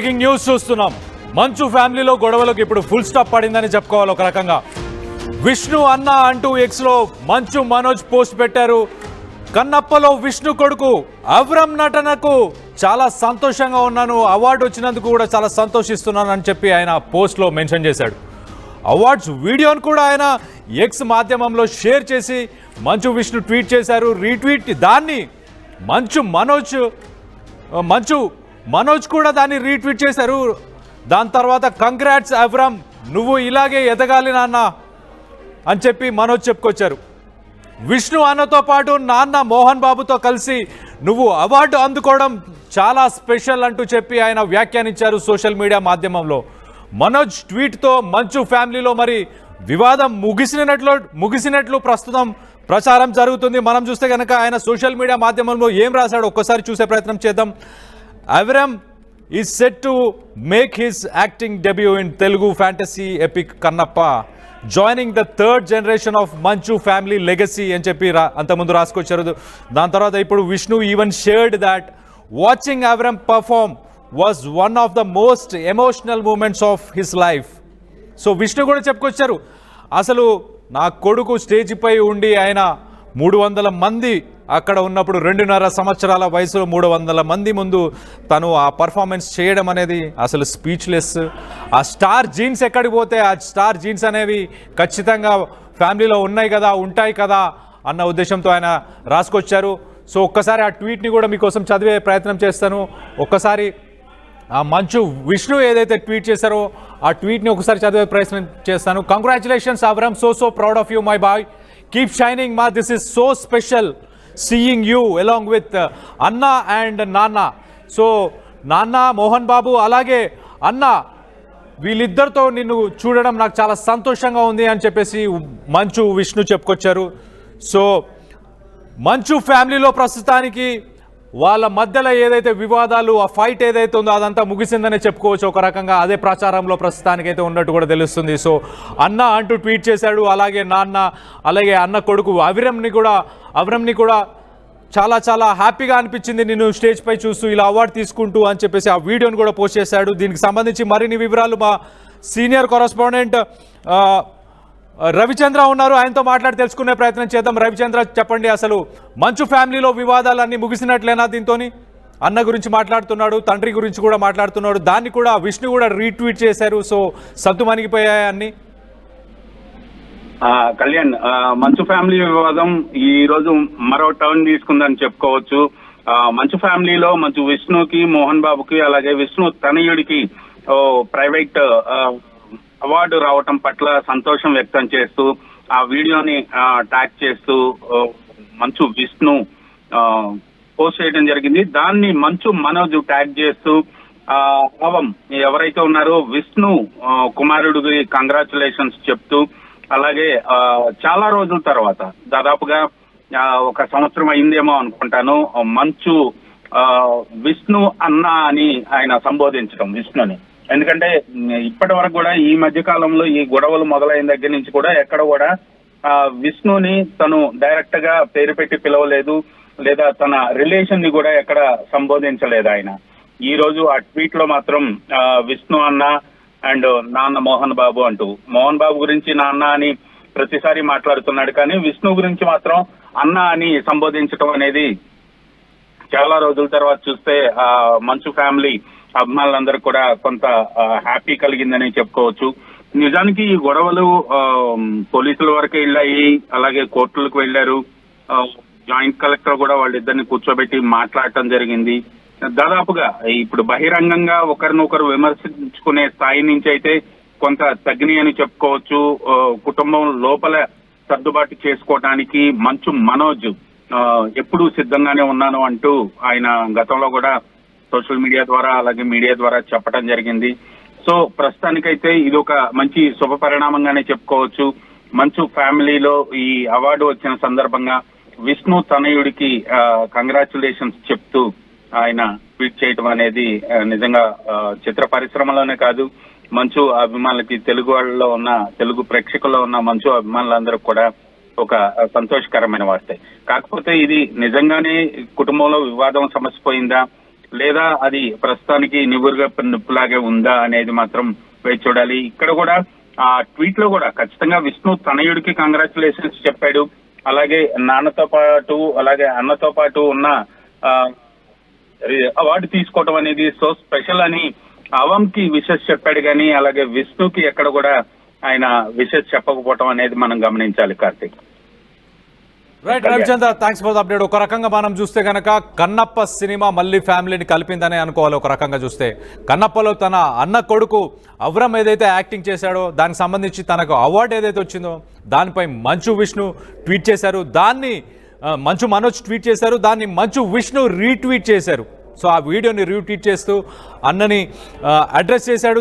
Breaking news చూస్తున్నాం. మంచు ఫ్యామిలీలో గొడవలకు ఇప్పుడు ఫుల్ స్టాప్ పడిందని చెప్పుకోవాలి. ఒక రకంగా విష్ణు అన్న అంటూ ఎక్స్ లో మంచు మనోజ్ పోస్ట్ పెట్టారు. కన్నప్పలో విష్ణు కొడుకు అవ్రం నటనకు చాలా సంతోషంగా ఉన్నాను, అవార్డు వచ్చినందుకు కూడా చాలా సంతోషిస్తున్నాను అని చెప్పి ఆయన పోస్ట్ లో మెన్షన్ చేశాడు. అవార్డ్స్ వీడియోను కూడా ఆయన ఎక్స్ మాధ్యమంలో షేర్ చేసి మంచు విష్ణు ట్వీట్ చేశారు. రీట్వీట్ దాన్ని మంచు మనోజ్ కూడా దాన్ని రీట్వీట్ చేశారు. దాని తర్వాత కంగ్రాట్స్ అవ్రం, నువ్వు ఇలాగే ఎదగాలి నాన్న అని చెప్పి మనోజ్ చెప్పుకొచ్చారు. విష్ణు అన్నతో పాటు నాన్న మోహన్ బాబుతో కలిసి నువ్వు అవార్డు అందుకోవడం చాలా స్పెషల్ అంటూ చెప్పి ఆయన వ్యాఖ్యానించారు సోషల్ మీడియా మాధ్యమంలో. మనోజ్ ట్వీట్తో మంచు ఫ్యామిలీలో మరి వివాదం ముగిసినట్లు ప్రస్తుతం ప్రచారం జరుగుతుంది. మనం చూస్తే కనుక ఆయన సోషల్ మీడియా మాధ్యమంలో ఏం రాశాడో ఒక్కసారి చూసే ప్రయత్నం చేద్దాం. Avram is set to make his acting debut in Telugu fantasy epic Kannappa, joining the third generation of Manchu family legacy అని చెప్పి అంతకుముందు రాసుకొచ్చారు. దాని తర్వాత ఇప్పుడు Vishnu even shared that watching Avram perform was one of the most emotional moments of his life. So Vishnu కూడా చెప్పుకొచ్చారు, అసలు నా కొడుకు స్టేజ్పై ఉండి ఆయన 300 మంది అక్కడ ఉన్నప్పుడు 2.5 సంవత్సరాల వయసులో 300 మంది ముందు తను ఆ పర్ఫార్మెన్స్ చేయడం అనేది అసలు స్పీచ్లెస్. ఆ స్టార్ జీన్స్ ఎక్కడికి పోతే ఆ స్టార్ జీన్స్ అనేవి ఖచ్చితంగా ఫ్యామిలీలో ఉంటాయి కదా అన్న ఉద్దేశంతో ఆయన రాసుకొచ్చారు. సో ఒక్కసారి ఆ ట్వీట్ని కూడా మీకోసం చదివే ప్రయత్నం చేస్తాను. ఒక్కసారి ఆ మంచు విష్ణు ఏదైతే ట్వీట్ చేశారో ఆ ట్వీట్ని ఒకసారి చదివే ప్రయత్నం చేస్తాను. Congratulations Avram, so proud of you my boy, keep shining మా, this is so special seeing you along with అన్న అండ్ నాన్న. సో నాన్న మోహన్ బాబు అలాగే అన్న వీళ్ళిద్దరితో నిన్ను చూడడం నాకు చాలా సంతోషంగా ఉంది అని చెప్పేసి మంచు విష్ణు చెప్పుకొచ్చారు. సో మంచు ఫ్యామిలీలో ప్రస్తుతానికి వాళ్ళ మధ్యలో ఏదైతే వివాదాలు, ఆ ఫైట్ ఏదైతే ఉందో అదంతా ముగిసిందనే చెప్పుకోవచ్చు. ఒక రకంగా అదే ప్రచారంలో ప్రస్తుతానికైతే ఉన్నట్టు కూడా తెలుస్తుంది. సో అన్న అంటూ ట్వీట్ చేశాడు, అలాగే నాన్న, అలాగే అన్న కొడుకు అవ్రంని కూడా చాలా చాలా హ్యాపీగా అనిపించింది నిన్ను స్టేజ్ పై చూస్తూ ఇలా అవార్డు తీసుకుంటూ అని చెప్పేసి ఆ వీడియోని కూడా పోస్ట్ చేశాడు. దీనికి సంబంధించి మరిన్ని వివరాలు మా సీనియర్ కరెస్పాండెంట్ రవిచంద్ర ఉన్నారు, ఆయనతో మాట్లాడి తెలుసుకునే ప్రయత్నం చేద్దాం. రవిచంద్ర, చెప్పండి, అసలు మంచు ఫ్యామిలీలో వివాదాలన్నీ ముగిసినట్లేనా? దీంతో అన్న గురించి మాట్లాడుతున్నాడు, తండ్రి గురించి కూడా మాట్లాడుతున్నాడు, దాన్ని కూడా విష్ణు కూడా రీట్వీట్ చేశారు. సో సద్దుమణిగిపోయాయి అన్ని. కళ్యాణ్, మంచు ఫ్యామిలీ వివాదం ఈ రోజు మరో టర్న్ తీసుకుందని చెప్పుకోవచ్చు. మంచు ఫ్యామిలీలో మంచు విష్ణుకి, మోహన్ బాబుకి, అలాగే విష్ణు తనయుడికి ప్రైవేట్ అవార్డు రావటం పట్ల సంతోషం వ్యక్తం చేస్తూ ఆ వీడియోని ట్యాగ్ చేస్తూ మంచు విష్ణు పోస్ట్ చేయడం జరిగింది. దాన్ని మంచు మనోజ్ ట్యాగ్ చేస్తూ అవ్వం ఎవరైతే ఉన్నారో విష్ణు కుమారుడికి కంగ్రాచులేషన్స్ చెప్తూ, అలాగే చాలా రోజుల తర్వాత దాదాపుగా 1 సంవత్సరం అయిందేమో అనుకుంటాను, మంచు విష్ణు అన్న అని ఆయన సంబోధించడం విష్ణుని. ఎందుకంటే ఇప్పటి వరకు కూడా ఈ మధ్య కాలంలో ఈ గొడవలు మొదలైన దగ్గర నుంచి కూడా ఎక్కడ కూడా విష్ణుని తను డైరెక్ట్ గా పేరు పెట్టి పిలవలేదు, లేదా తన రిలేషన్ ని కూడా ఎక్కడ సంబోధించలేదు ఆయన. ఈ రోజు ఆ ట్వీట్ లో మాత్రం విష్ణు అన్న అండ్ నాన్న మోహన్ బాబు అంటూ, మోహన్ బాబు గురించి నాన్న అని ప్రతిసారి మాట్లాడుతున్నాడు, కానీ విష్ణు గురించి మాత్రం అన్న అని సంబోధించడం అనేది చాలా రోజుల తర్వాత చూస్తే మంచు ఫ్యామిలీ అభిమానులందరూ కూడా కొంత హ్యాపీ కలిగిందని చెప్పుకోవచ్చు. నిజానికి ఈ గొడవలు పోలీసుల వరకు వెళ్ళాయి, అలాగే కోర్టులకు వెళ్లారు. జాయింట్ కలెక్టర్ కూడా వాళ్ళిద్దరిని కూర్చోబెట్టి మాట్లాడటం జరిగింది. దాదాపుగా ఇప్పుడు బహిరంగంగా ఒకరినొకరు విమర్శించుకునే స్థాయి నుంచి అయితే కొంత తగ్గినాయి అని చెప్పుకోవచ్చు. కుటుంబం లోపల సర్దుబాటు చేసుకోవడానికి మంచు మనోజ్ ఎప్పుడూ సిద్ధంగానే ఉన్నాను అంటూ ఆయన గతంలో కూడా సోషల్ మీడియా ద్వారా అలాగే మీడియా ద్వారా చెప్పడం జరిగింది. సో ప్రస్తుతానికైతే ఇది ఒక మంచి శుభ పరిణామంగానే చెప్పుకోవచ్చు. మంచు ఫ్యామిలీలో ఈ అవార్డు వచ్చిన సందర్భంగా విష్ణు తనయుడికి కంగ్రాచులేషన్స్ చెప్తూ ఆయన ట్వీట్ చేయడం అనేది నిజంగా చిత్ర పరిశ్రమలోనే కాదు, మంచు అభిమానులకి, తెలుగు వాళ్ళలో ఉన్న, తెలుగు ప్రేక్షకుల్లో ఉన్న మంచు అభిమానులందరూ కూడా ఒక సంతోషకరమైన వార్త. కాకపోతే ఇది నిజంగానే కుటుంబంలో వివాదం సమస్య పోయిందా, లేదా అది ప్రస్తుతానికి నివురుగా నిప్పులాగే ఉందా అనేది మాత్రం వేచి చూడాలి. ఇక్కడ కూడా ఆ ట్వీట్ లో కూడా ఖచ్చితంగా విష్ణు తనయుడికి కంగ్రాచులేషన్స్ చెప్పాడు. అలాగే నాన్నతో పాటు అలాగే అన్నతో పాటు ఉన్న అవార్డు తీసుకోవడం అనేది సో స్పెషల్ అని అవంకి విషెస్ చెప్పాడు, కానీ అలాగే విష్ణుకి ఎక్కడ కూడా ఆయన విషెస్ చెప్పకపోవటం అనేది మనం గమనించాలి. Karthik. Right Ravichandra, thanks for the update. ఒక రకంగా మనం చూస్తే కనుక కన్నప్ప సినిమా మళ్ళీ ఫ్యామిలీని కలిపిందనే అనుకోవాలి. ఒక రకంగా చూస్తే కన్నప్పలో తన అన్న కొడుకు అవరం ఏదైతే యాక్టింగ్ చేశాడో దానికి సంబంధించి తనకు అవార్డు ఏదైతే వచ్చిందో దానిపై మంచు విష్ణు ట్వీట్ చేశారు, దాన్ని మంచు మనోజ్ ట్వీట్ చేశారు, దాన్ని మంచు విష్ణు రీట్వీట్ చేశారు. సో ఆ వీడియోని రీట్వీట్ చేస్తూ అన్నని అడ్రస్ చేశాడు.